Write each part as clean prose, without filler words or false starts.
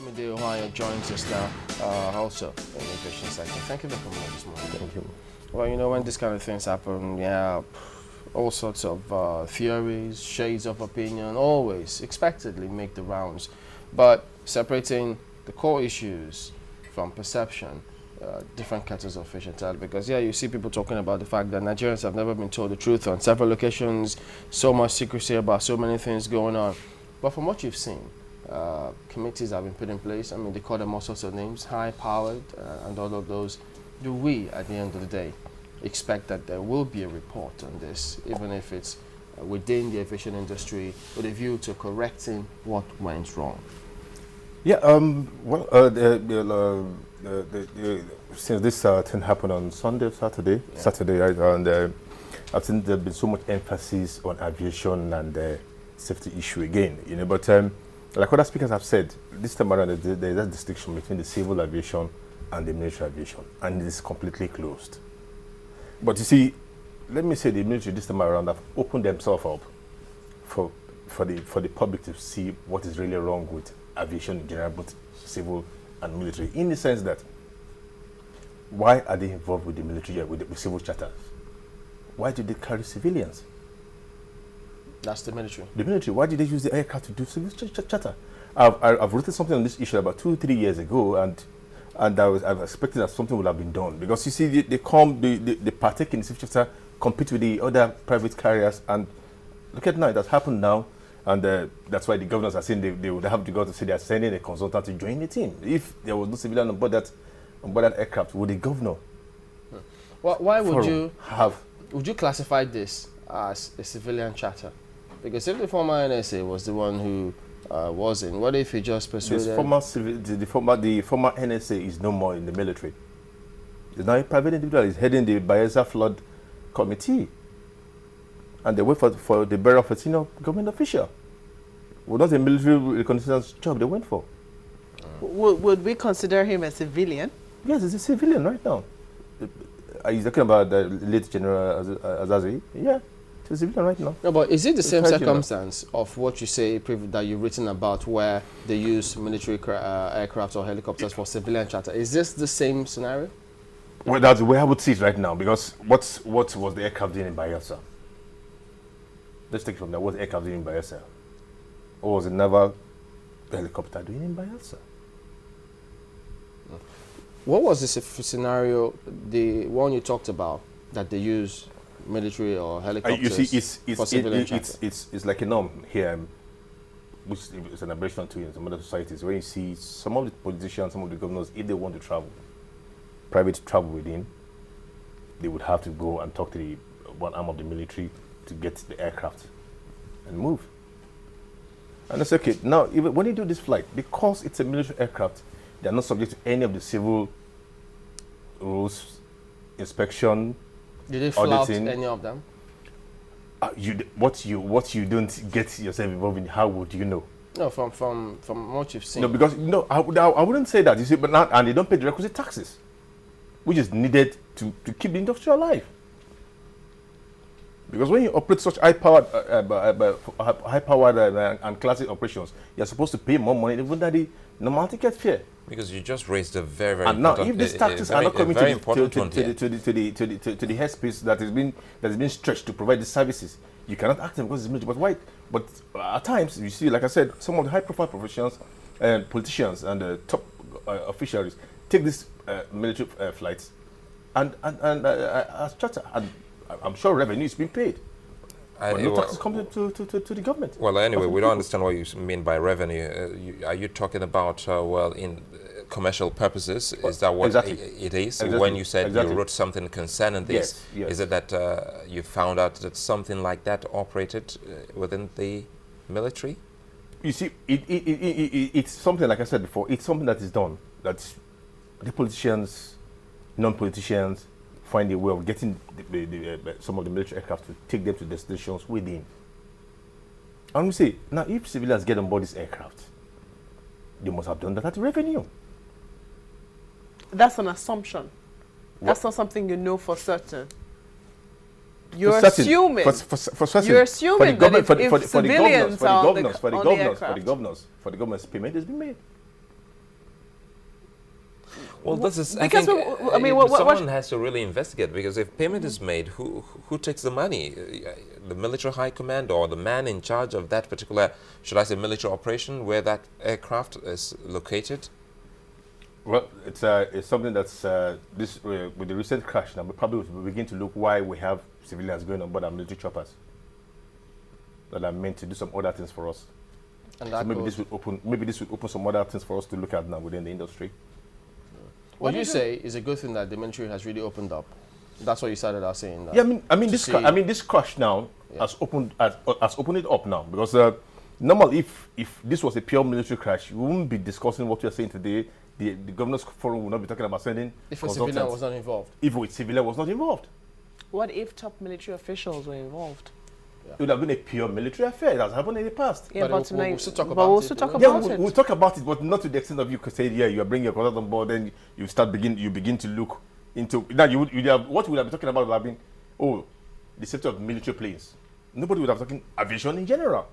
Midday Ohio joins us now, also in the aviation sector. Thank you for coming on this morning. Thank you. Well, when this kind of things happen, all sorts of theories, shades of opinion, always expectedly make the rounds. But separating the core issues from perception, different kettles of fish entirely. Because you see people talking about the fact that Nigerians have never been told the truth on several occasions, so much secrecy about so many things going on. But from what you've seen, committees have been put in place. I mean, they call them all sorts of names, high-powered, and all of those. Do we, at the end of the day, expect that there will be a report on this, even if it's within the aviation industry, with a view to correcting what went wrong? Yeah, since this thing happened on Saturday, right, and I think there's been so much emphasis on aviation and the safety issue again, but like other speakers have said, this time around there's a distinction between the civil aviation and the military aviation, and it is completely closed. But you see, let me say the military this time around have opened themselves up for the public to see what is really wrong with aviation in general, both civil and military, in the sense that why are they involved with the military, with civil charters? Why do they carry civilians? That's the military. The military, why did they use the aircraft to do civil charter? I've written something on this issue about 2-3 years ago, and I was expecting that something would have been done, because you see, they partake in the civil charter, compete with the other private carriers, and look at now, it has happened now, and that's why the governors are saying they would have to go to say they are sending a consultant to join the team. If there was no civilian on board that aircraft, would the governor? Why would you classify this as a civilian charter? Because if the former NSA was the one who was in, what if he just persuaded? The former NSA is no more in the military. There's now a private individual is heading the Bayelsa Flood Committee, and they wait for the burial of a senior government official. Well, not a military reconnaissance job they went for. Would we consider him a civilian? Yes, he's a civilian right now. Are you talking about the late General Azazi? Yeah. It's a civilian right now. No, but is it the same circumstance of what you say that you've written about, where they use military aircraft or helicopters for civilian charter? Is this the same scenario? Well, that's the way I would see it right now, because what was the aircraft doing in Bayelsa? Let's take it from there. What was the aircraft doing in Bayelsa? Or was it naval helicopter doing in Bayelsa? What was this scenario, the one you talked about, that they use military or helicopters? You see, for civilian charter? it's like a norm here, which is an aberration to in some other societies, where you see some of the politicians, some of the governors, if they want to travel, private travel within, they would have to go and talk to the one arm of the military to get the aircraft and move. And that's okay. Now, even when you do this flight, because it's a military aircraft, they are not subject to any of the civil rules, inspection, Did they flout auditing. any of them? What you don't get yourself involved in, how would you know? No, from what you've seen. No, because I wouldn't say that. You see, but now, and they don't pay the requisite taxes, which is needed to keep the industry alive. Because when you operate such high-powered and classic operations, you're supposed to pay more money even than the normal ticket fare. Because you just raised a very and now, if these taxes are not coming to the headspace that is being stretched to provide the services, you cannot act them because it's military. But why? But at times, you see, like I said, some of the high-profile professionals and politicians and top officials take these military flights and as charter, and I'm sure revenue is being paid. But no taxes coming to the government. Well, anyway, we don't understand what you mean by revenue. Are you talking about, in commercial purposes? Is that what exactly. it is? Exactly. When you said exactly. you wrote something concerning this, yes. Is it that you found out that something like that operated within the military? You see, it's something, like I said before, it's something that is done. That the politicians, non-politicians, find a way of getting some of the military aircraft to take them to destinations within. And we say, now if civilians get on board this aircraft, they must have done that at revenue. That's an assumption. That's not something you know for certain. You're assuming. You're assuming that if civilians are on the aircraft, for the governors, payment has been made. Well, this is. Because I think. I mean, what someone has to really investigate, because if payment is made, who takes the money? The military high command or the man in charge of that particular, should I say, military operation where that aircraft is located? Well, it's something that's with the recent crash now. We probably will begin to look why we have civilians going on board our military choppers that are meant to do some other things for us. And So that maybe goes- this would open some other things for us to look at now within the industry. what you say is a good thing that the military has really opened up. That's what you started out saying. That Yeah, I mean, to this crash now has opened it up now, because normally if this was a pure military crash, we wouldn't be discussing what we are saying today. The governors forum will not be talking about sending if a civilian was not involved. if a civilian was not involved. What if top military officials were involved? It would have been a pure military affair. It has happened in the past. Yeah, But but we'll tonight, still talk but about we'll it, still you talk know? Yeah, about it. we'll talk about it, but not to the extent of you could say, yeah, you are bringing your consultant on board, then you begin to look into now. What we would have been talking about would have been, the safety of military planes. Nobody would have talking aviation in general.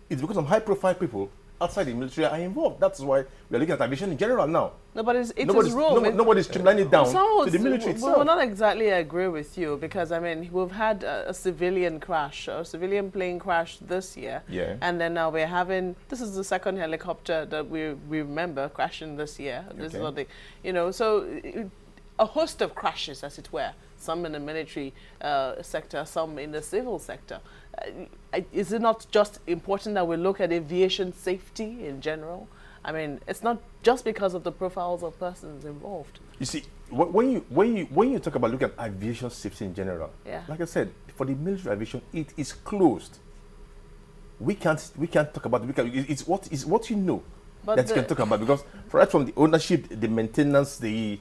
It's because some high-profile people outside the military are involved. That's why we are looking at aviation in general now. No, but it's his role. Nobody's streamlining it down So to the military we itself. will not exactly agree with you, because I mean we've had a civilian crash, a civilian plane crash this year, Yeah. and then now we're having, this is the second helicopter that we remember crashing this year. This is Okay. what so a host of crashes, as it were. Some in the military sector, some in the civil sector. Is it not just important that we look at aviation safety in general? I mean, it's not just because of the profiles of persons involved. You see, when you talk about looking at aviation safety in general, Yeah. like I said, for the military aviation, it is closed. We can't talk about it. It's what you know But that you can talk about, because right from the ownership, the maintenance, the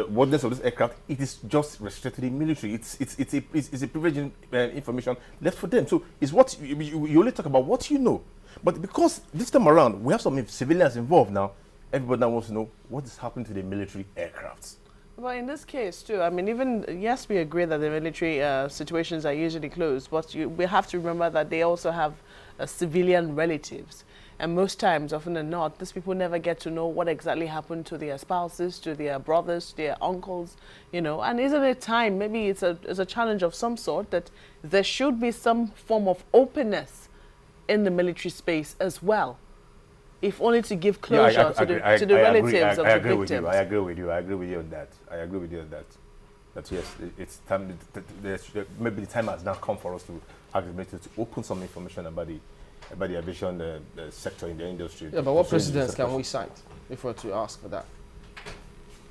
worthiness of this aircraft, it is just restricted to the military. It's a privileged information left for them. So it's what you only talk about what you know. But because this time around we have some civilians involved now, everybody now wants to know what is happening to the military aircrafts. Well, in this case too, I mean, yes, we agree that the military situations are usually closed, but we have to remember that they also have civilian relatives. And most times, often than not, these people never get to know what exactly happened to their spouses, to their brothers, to their uncles, And isn't it time, maybe it's a challenge of some sort, that there should be some form of openness in the military space as well, if only to give closure to the relatives of the victims. I agree with you on that. That yes, it's time. Maybe the time has now come for us to ask the military to open some information about the aviation sector in the industry. Yeah, but what precedents can we cite if we're to ask for that?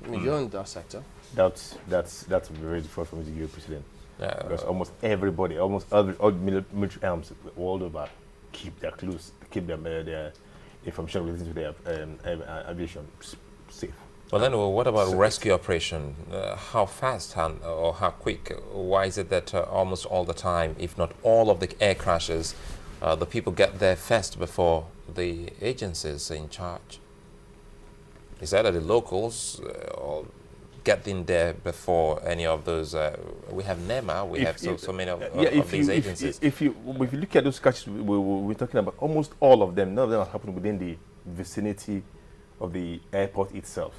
I mean, you're in that sector. That's very difficult for me to give a precedent. Because almost all military arms world over keep their clues, keep their information related to their aviation safe. Well, then, what about rescue operation? How fast or how quick? Why is it that almost all the time, if not all of the air crashes, the people get there first before the agencies in charge? Is that the locals or get in there before any of those? We have NEMA, we have so many of these agencies. If you look at those crashes we're talking about, almost all of them, none of them are happening within the vicinity of the airport itself.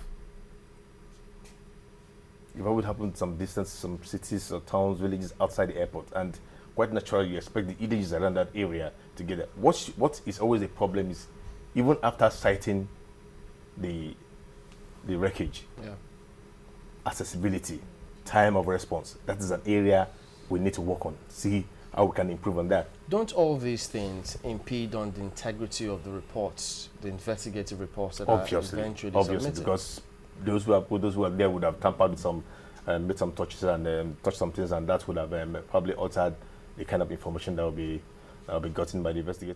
If it would happen some distance, some cities or towns, villages outside the airport, and quite naturally you expect the villages around that area to get it. What is always a problem is, even after sighting the wreckage, accessibility, time of response, that is an area we need to work on, see how we can improve on that. Don't all these things impede on the integrity of the reports, the investigative reports that are eventually submitted? Because those who are there would have tampered with some, made some touches and touched some things, and that would have probably altered the kind of information that will be gotten by the investigator.